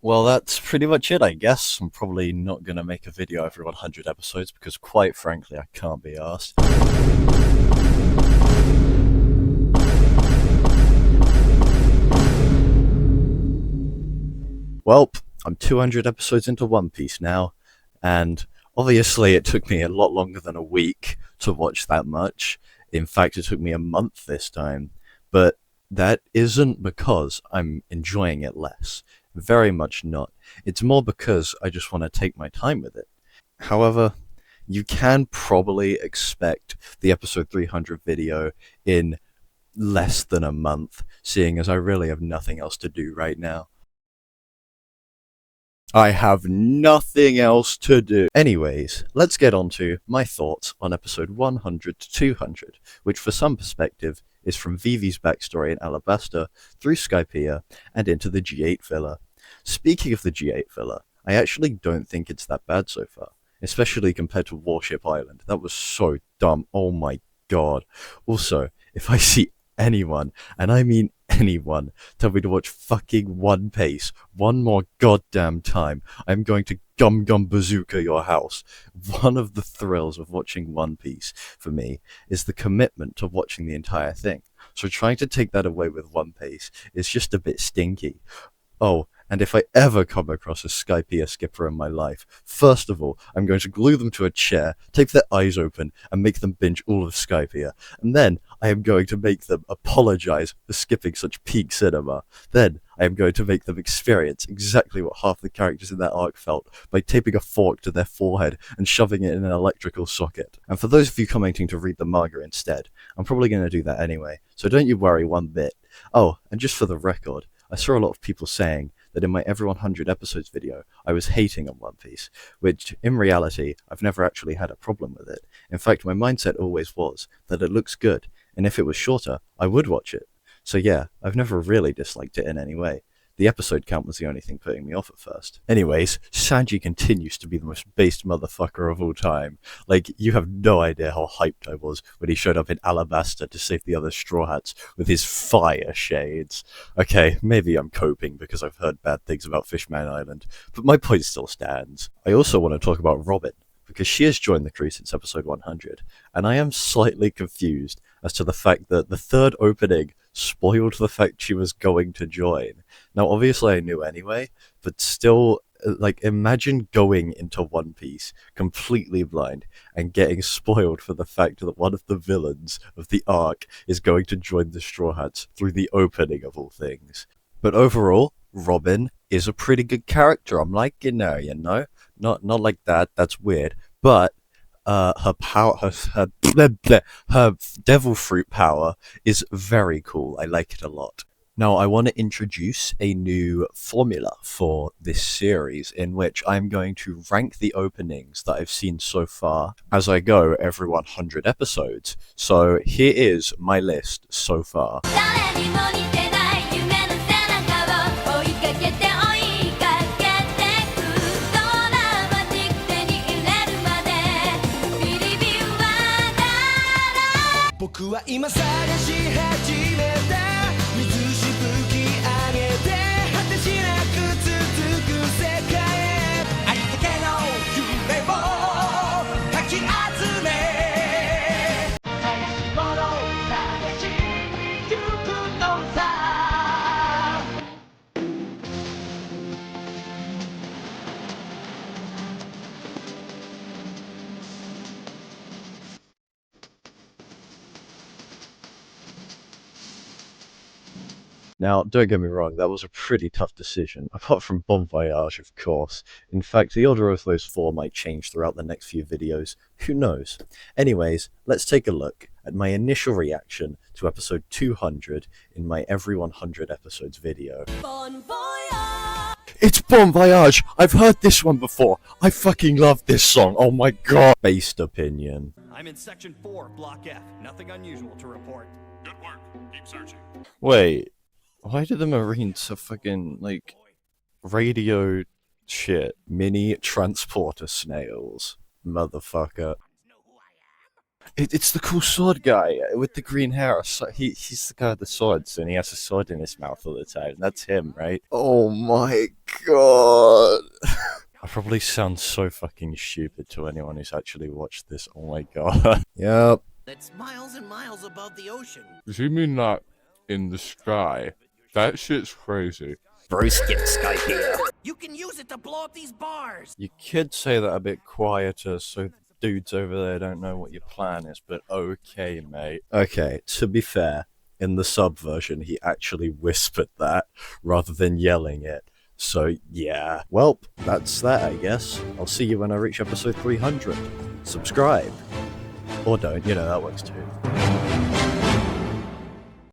Well, that's pretty much it, I guess. I'm probably not gonna make a video every 100 episodes because, quite frankly, I can't be asked. Well, I'm 200 episodes into One Piece now, and obviously it took me a lot longer than a week to watch that much. In fact, it took me a month this time, but that isn't because I'm enjoying it less. Very much not. It's more because I just want to take my time with it. However, you can probably expect the episode 300 video in less than a month, seeing as I really have nothing else to do right now. I have nothing else to do. Anyways, let's get on to my thoughts on episode 100 to 200, which for some perspective is from Vivi's backstory in Alabasta through Skypiea and into the G8 filler. Speaking of the G8 filler, I actually don't think it's that bad so far, especially compared to Warship Island. That was so dumb. Oh my god. Also, if I see anyone, and I mean anyone, tell me to watch fucking One Piece one more goddamn time, I'm going to Gum Gum Bazooka your house. One of the thrills of watching One Piece, for me, is the commitment to watching the entire thing. So trying to take that away with One Piece is just a bit stinky. Oh, and if I ever come across a Skypiea skipper in my life, first of all, I'm going to glue them to a chair, tape their eyes open, and make them binge all of Skypiea. And then I am going to make them apologize for skipping such peak cinema. Then I am going to make them experience exactly what half the characters in that arc felt by taping a fork to their forehead and shoving it in an electrical socket. And for those of you commenting to read the manga instead, I'm probably going to do that anyway, so don't you worry one bit. Oh, and just for the record, I saw a lot of people saying that in my every 100 episodes video, I was hating on One Piece, which in reality, I've never actually had a problem with it. In fact, my mindset always was that it looks good, and if it was shorter, I would watch it. So yeah, I've never really disliked it in any way. The episode count was the only thing putting me off at first. Anyways, Sanji continues to be the most based motherfucker of all time. Like, you have no idea how hyped I was when he showed up in Alabasta to save the other Straw Hats with his fire shades. Okay, maybe I'm coping because I've heard bad things about Fishman Island, but my point still stands. I also want to talk about Robin, because she has joined the crew since episode 100, and I am slightly confused as to the fact that the third opening spoiled the fact she was going to join. Now, obviously I knew anyway, but still, like, imagine going into One Piece completely blind and getting spoiled for the fact that one of the villains of the arc is going to join the Straw Hats through the opening of all things. But overall, Robin is a pretty good character. I'm liking her, you know? Not like that, that's weird, but her power, her devil fruit power is very cool. I like it a lot. Now, I want to introduce a new formula for this series in which I'm going to rank the openings that I've seen so far as I go every 100 episodes. So here is my list so far. Now, don't get me wrong, that was a pretty tough decision, apart from Bon Voyage, of course. In fact, the order of those four might change throughout the next few videos. Who knows? Anyways, let's take a look at my initial reaction to episode 200 in my every 100 episodes video. Bon Voyage! It's Bon Voyage! I've heard this one before! I fucking love this song, oh my god! Based opinion. I'm in section 4, block F. Nothing unusual to report. Good work. Keep searching. Wait. Why did the Marines have fucking, like, radio shit? Mini transporter snails. Motherfucker. It's the cool sword guy with the green hair. So he's the guy with the swords, and he has a sword in his mouth all the time. That's him, right? Oh my god. I probably sound so fucking stupid to anyone who's actually watched this. Oh my god. Yep. That's miles and miles above the ocean. Does he mean that in the sky? That shit's crazy. Bruce. Get Skype here. You can use it to blow up these bars. You could say that a bit quieter so dudes over there don't know what your plan is, but okay, mate. Okay, to be fair, in the sub version, he actually whispered that rather than yelling it. So, yeah. Well, that's that, I guess. I'll see you when I reach episode 300. Subscribe. Or don't, that works too.